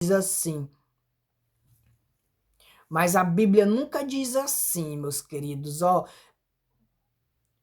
diz assim, mas a Bíblia nunca diz assim, meus queridos, ó,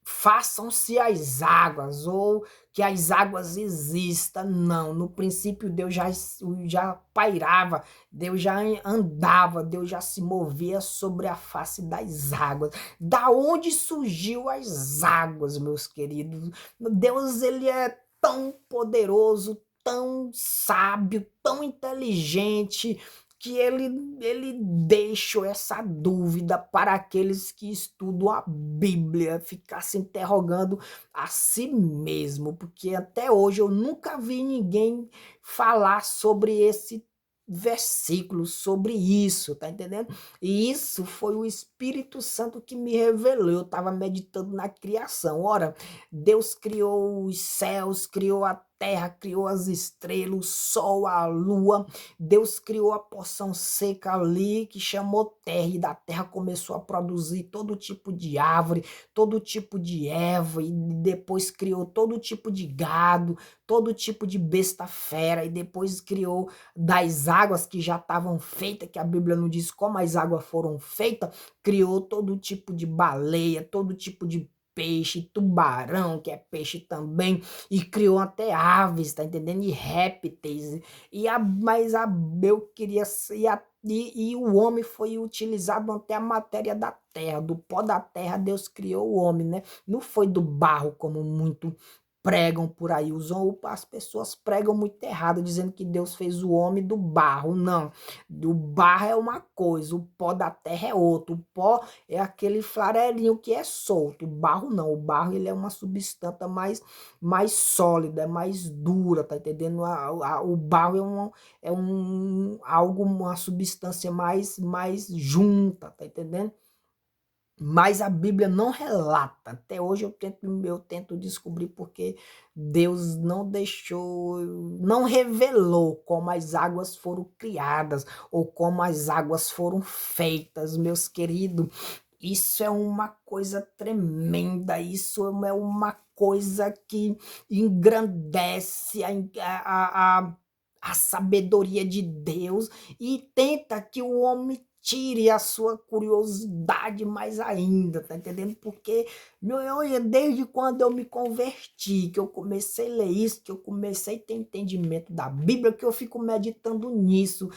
façam-se as águas, ou que as águas existam. Não, no princípio Deus já pairava, Deus já andava, Deus já se movia sobre a face das águas. Da onde surgiu as águas, meus queridos? Deus, ele é tão poderoso, tão sábio, tão inteligente, que ele deixou essa dúvida para aqueles que estudam a Bíblia, ficar se interrogando a si mesmo, porque até hoje eu nunca vi ninguém falar sobre esse versículo, sobre isso, tá entendendo? E isso foi o Espírito Santo que me revelou. Eu estava meditando na criação. Ora, Deus criou os céus, criou a terra, criou as estrelas, o sol, a lua. Deus criou a porção seca ali que chamou terra, e da terra começou a produzir todo tipo de árvore, todo tipo de erva, e depois criou todo tipo de gado, todo tipo de besta fera, e depois criou das águas que já estavam feitas, que a Bíblia não diz como as águas foram feitas, criou todo tipo de baleia, todo tipo de peixe, tubarão, que é peixe também, e criou até aves, tá entendendo? E répteis, eu queria e o homem foi utilizado até a matéria da terra, do pó da terra Deus criou o homem, né? Não foi do barro como muito pregam por aí, as pessoas pregam muito errado, dizendo que Deus fez o homem do barro. Não, do barro é uma coisa, o pó da terra é outro. O pó é aquele farelinho que é solto, o barro não. O barro, ele é uma substância mais sólida, é mais dura, tá entendendo? O barro uma substância mais junta, tá entendendo? Mas a Bíblia não relata. Até hoje eu tento descobrir porque Deus não deixou, não revelou como as águas foram criadas ou como as águas foram feitas, meus queridos. Isso é uma coisa tremenda, isso é uma coisa que engrandece a sabedoria de Deus e tenta que o homem tire a sua curiosidade mais ainda, tá entendendo? Porque, olha, desde quando eu me converti, que eu comecei a ler isso, que eu comecei a ter entendimento da Bíblia, que eu fico meditando nisso.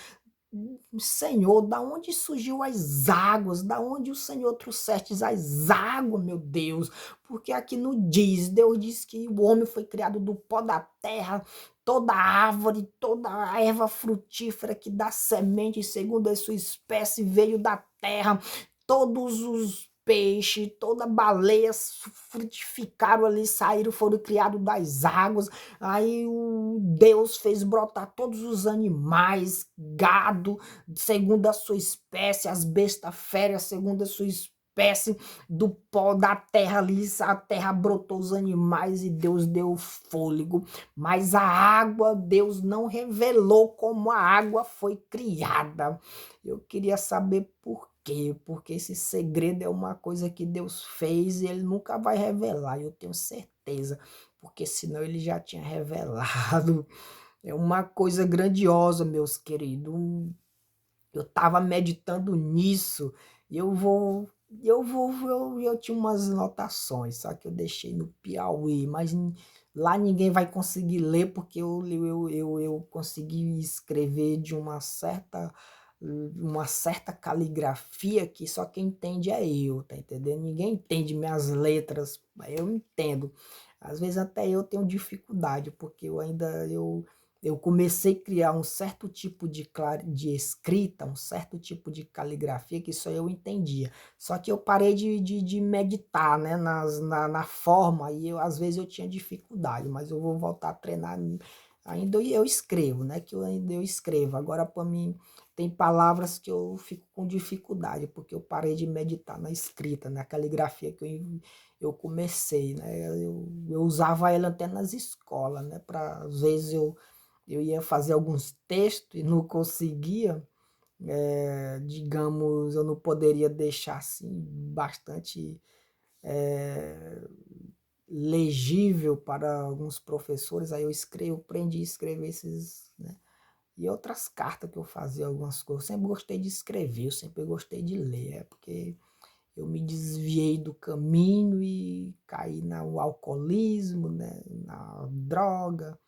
Senhor, da onde surgiu as águas? Da onde o Senhor trouxeste as águas, meu Deus? Porque aqui no Deus diz que o homem foi criado do pó da terra, toda árvore, toda erva frutífera que dá semente segundo a sua espécie veio da terra, todos os peixes, toda baleia frutificaram ali, saíram, foram criados das águas. Aí o Deus fez brotar todos os animais, gado, segundo a sua espécie, as bestas férias, segundo a sua espécie, do pó da terra ali, a terra brotou os animais e Deus deu fôlego. Mas a água, Deus não revelou como a água foi criada. Eu queria saber por quê, porque esse segredo é uma coisa que Deus fez e ele nunca vai revelar, eu tenho certeza, porque senão ele já tinha revelado. É uma coisa grandiosa, meus queridos. Eu estava meditando nisso e eu tinha umas anotações, só que eu deixei no Piauí, mas lá ninguém vai conseguir ler porque eu consegui escrever de uma certa caligrafia que só quem entende é eu, tá entendendo? Ninguém entende minhas letras, mas eu entendo. Às vezes até eu tenho dificuldade, porque eu comecei a criar um certo tipo de escrita, um certo tipo de caligrafia que só eu entendia. Só que eu parei de meditar, né, na forma, e às vezes eu tinha dificuldade, mas eu vou voltar a treinar. Ainda eu escrevo, né? Que eu ainda eu escrevo. Agora, para mim, tem palavras que eu fico com dificuldade, porque eu parei de meditar na escrita, na caligrafia que eu comecei, né? Eu usava ela até nas escolas, né? Às vezes eu ia fazer alguns textos e não conseguia, digamos, eu não poderia deixar assim bastante eh, legível para alguns professores, aí eu aprendi a escrever esses, né? E outras cartas que eu fazia, algumas coisas. Eu sempre gostei de escrever, eu sempre gostei de ler, porque eu me desviei do caminho e caí no alcoolismo, né, na droga,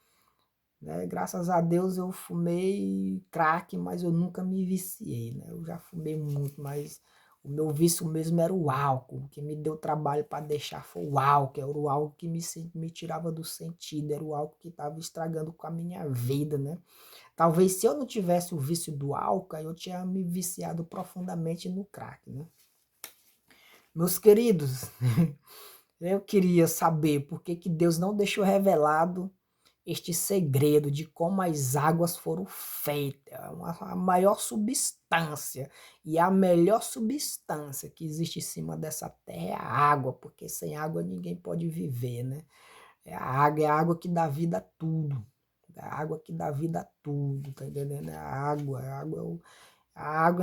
né? Graças a Deus eu fumei crack, mas eu nunca me viciei, né? Eu já fumei muito, mas o meu vício mesmo era o álcool. O que me deu trabalho para deixar foi o álcool, era o álcool que me tirava do sentido, era o álcool que estava estragando com a minha vida, né? Talvez se eu não tivesse o vício do álcool, eu tinha me viciado profundamente no crack, né? Meus queridos, eu queria saber por que Deus não deixou revelado este segredo de como as águas foram feitas, a maior substância e a melhor substância que existe em cima dessa terra é a água, porque sem água ninguém pode viver, né? É a água que dá vida a tudo. É a água que dá vida a tudo, tá entendendo? A água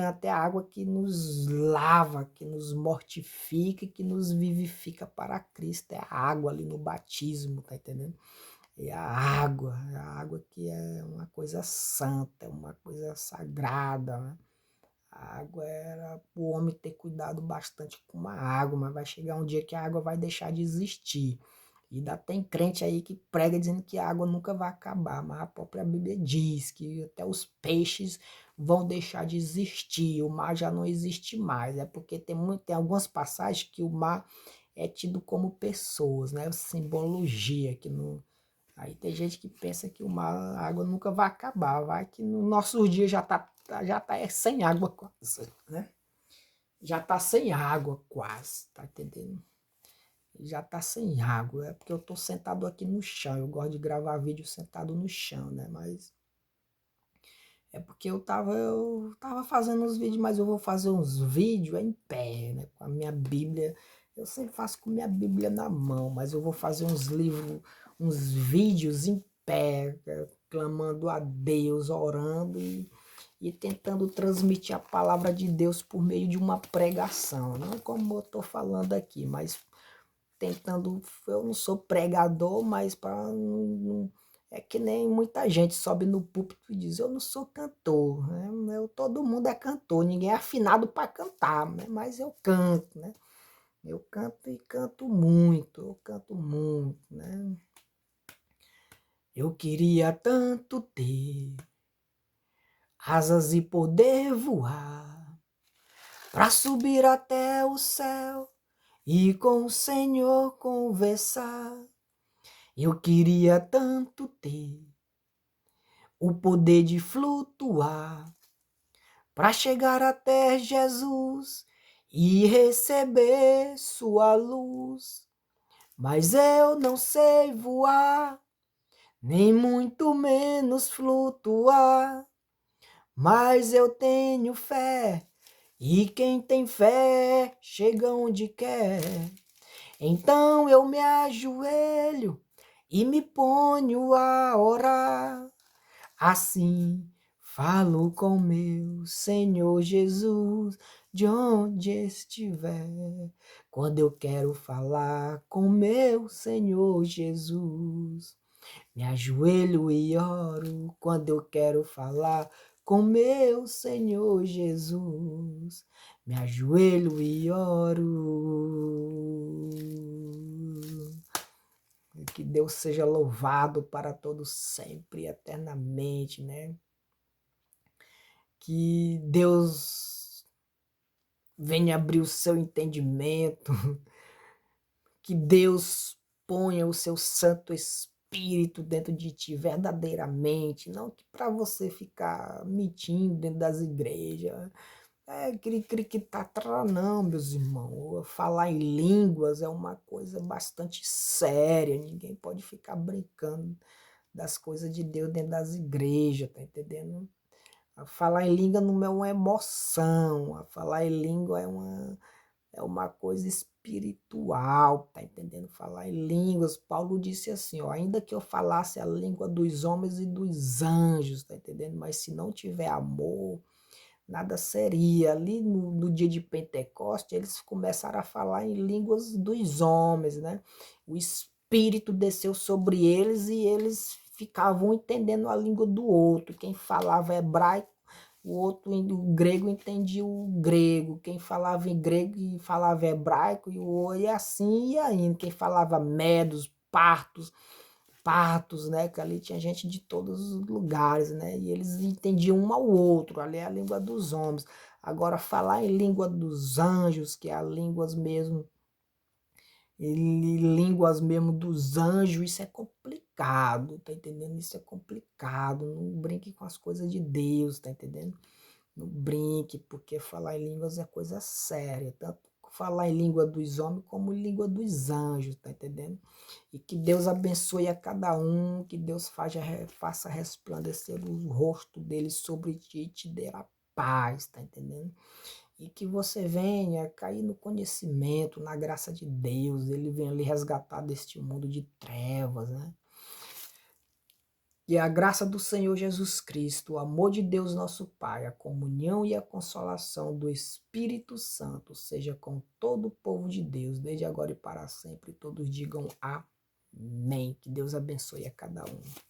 é até a água que nos lava, que nos mortifica e que nos vivifica para Cristo. É a água ali no batismo, tá entendendo? É a água que é uma coisa santa, é uma coisa sagrada, né? A água era o homem ter cuidado bastante com a água, mas vai chegar um dia que a água vai deixar de existir. E ainda tem crente aí que prega dizendo que a água nunca vai acabar, mas a própria Bíblia diz que até os peixes vão deixar de existir, o mar já não existe mais. É porque tem algumas passagens que o mar é tido como pessoas, né? Simbologia que no Aí tem gente que pensa que a água nunca vai acabar, vai que no nossos dias já tá sem água quase, né? Já tá sem água quase, tá entendendo? Já tá sem água, é porque eu tô sentado aqui no chão, eu gosto de gravar vídeo sentado no chão, né? Mas é porque eu tava fazendo uns vídeos, mas eu vou fazer uns vídeos em pé, né? Com a minha Bíblia. Eu sempre faço com minha Bíblia na mão, mas eu vou fazer uns livros, uns vídeos em pé, clamando a Deus, orando e tentando transmitir a palavra de Deus por meio de uma pregação. Não como eu estou falando aqui, mas tentando. Eu não sou pregador, mas para não. É que nem muita gente sobe no púlpito e diz: Eu não sou cantor, né? Todo mundo é cantor, ninguém é afinado para cantar, né? Mas eu canto, né? Eu canto e canto muito, eu canto muito, né? Eu queria tanto ter asas e poder voar, para subir até o céu e com o Senhor conversar. Eu queria tanto ter o poder de flutuar para chegar até Jesus e receber sua luz. Mas eu não sei voar, nem muito menos flutuar. Mas eu tenho fé, e quem tem fé chega onde quer. Então eu me ajoelho e me ponho a orar. Assim falo com meu Senhor Jesus, de onde estiver. Quando eu quero falar com meu Senhor Jesus, me ajoelho e oro. Quando eu quero falar com meu Senhor Jesus, me ajoelho e oro. Que Deus seja louvado para todos sempre, eternamente, né? Que Deus venha abrir o seu entendimento, que Deus ponha o seu Santo Espírito dentro de ti verdadeiramente, não que para você ficar mentindo dentro das igrejas. Cri-cri-que-tá-trá, não, meus irmãos. Falar em línguas é uma coisa bastante séria. Ninguém pode ficar brincando das coisas de Deus dentro das igrejas, tá entendendo? A falar em língua não é uma emoção. A falar em língua é uma coisa espiritual, tá entendendo? Falar em línguas. Paulo disse assim, ó, ainda que eu falasse a língua dos homens e dos anjos, tá entendendo? Mas se não tiver amor, nada seria. Ali no dia de Pentecoste, eles começaram a falar em línguas dos homens, né? O Espírito desceu sobre eles e eles ficavam entendendo a língua do outro. Quem falava hebraico, o outro, o grego entendia o grego. Quem falava em grego e falava hebraico, e assim ia indo. Quem falava medos, partos, né? Que ali tinha gente de todos os lugares, né? E eles entendiam um ao outro, ali é a língua dos homens. Agora, falar em língua dos anjos, que é a línguas mesmo, línguas mesmo dos anjos, isso é complicado, tá entendendo? Isso é complicado. Não brinque com as coisas de Deus, tá entendendo? Não brinque, porque falar em línguas é coisa séria, tanto falar em língua dos homens como em língua dos anjos, tá entendendo? E que Deus abençoe a cada um, que Deus faça resplandecer o rosto dele sobre ti e te dê a paz, tá entendendo? E que você venha cair no conhecimento, na graça de Deus, ele venha lhe resgatar deste mundo de trevas, né? E a graça do Senhor Jesus Cristo, o amor de Deus nosso Pai, a comunhão e a consolação do Espírito Santo seja com todo o povo de Deus, desde agora e para sempre. Todos digam amém. Que Deus abençoe a cada um.